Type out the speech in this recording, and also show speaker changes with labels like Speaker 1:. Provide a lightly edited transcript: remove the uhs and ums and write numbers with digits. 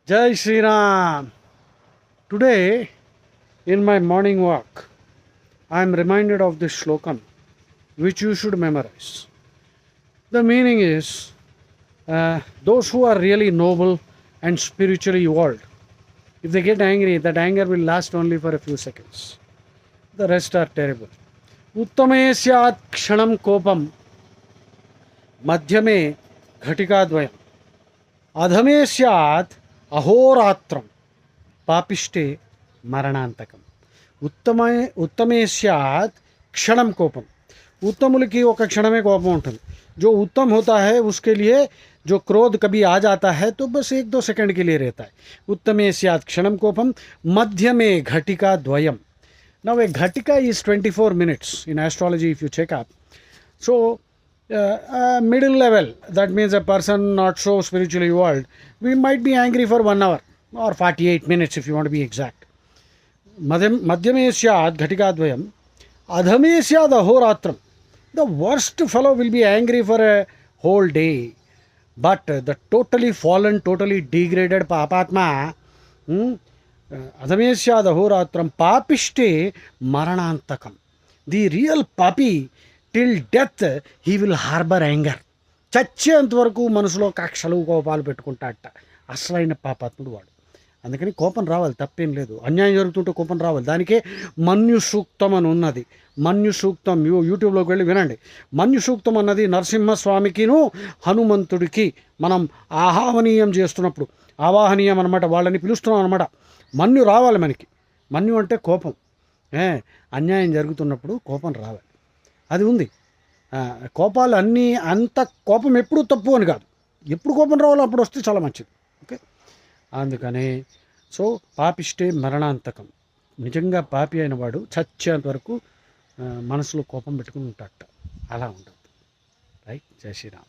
Speaker 1: Jai Sri Ram. Today, in my morning walk, I am reminded of this slokam, which you should memorize. The meaning is those who are really noble and spiritually evolved, if they get angry, that anger will last only for a few seconds. The rest are terrible. Uttame syat kshanam kopam madhyame ghatikadvayam అధమే స్యాత్ అహోరాత్రం పాపిష్టే మరణాంతకం. ఉత్తమే స్యాత్ క్షణం కోపం. उत्तमुल की ఒక क्षण में कोपम ఉంటుంది. जो उत्तम होता है उसके लिए जो क्रोध कभी आ जाता है तो बस 1-2 सेकंड के लिए रहता है. उत्तमे स्यात् क्षणम कोपम मध्य में घटिका द्वयम. Now a ghatika is 24 minutes in astrology if you check up. So middle level, that means a person not so spiritually evolved, we might be angry for 1 hour or 48 minutes if you want to be exact. madhyame syad ghatikadvayam adhame syad ahoratram. The worst fellow will be angry for a whole day, but the totally fallen, totally degraded papatma, adhame syad ahoratram papishte maranantakam. The real papi, till death he will harbor anger. చచ్చేంత వరకు మనసులో కక్షలు కోపాలు పెట్టుకుంటాట అసలైన పాపాత్ముడు వాడు. అందుకని కోపం రావాలి, తప్పేం లేదు. అన్యాయం జరుగుతుంటే కోపం రావాలి. దానికే మన్యు సూక్తం అని ఉన్నది. మన్యు సూక్తం యూట్యూబ్లోకి వెళ్ళి వినండి. మన్యు సూక్తం అన్నది నరసింహస్వామికిను హనుమంతుడికి మనం ఆహ్వానీయం చేస్తున్నప్పుడు, ఆవాహనీయం అనమాట, వాళ్ళని పిలుస్తున్నాం అనమాట. మన్యు రావాలి మనకి. మన్యు అంటే కోపం. అన్యాయం జరుగుతున్నప్పుడు కోపం రావాలి. అది ఉంది. కోపాలు అన్నీ, అంత కోపం ఎప్పుడు తప్పు అని కాదు. ఎప్పుడు కోపం రావాలో అప్పుడు వస్తే చాలా మంచిది. ఓకే, అందుకనే సో పాపిష్టే మరణాంతకం. నిజంగా పాపి అయిన వాడు చచ్చేంత వరకు మనసులో కోపం పెట్టుకుని ఉంటాడట. అలా ఉండదు. రైట్. జై శ్రీరామ్.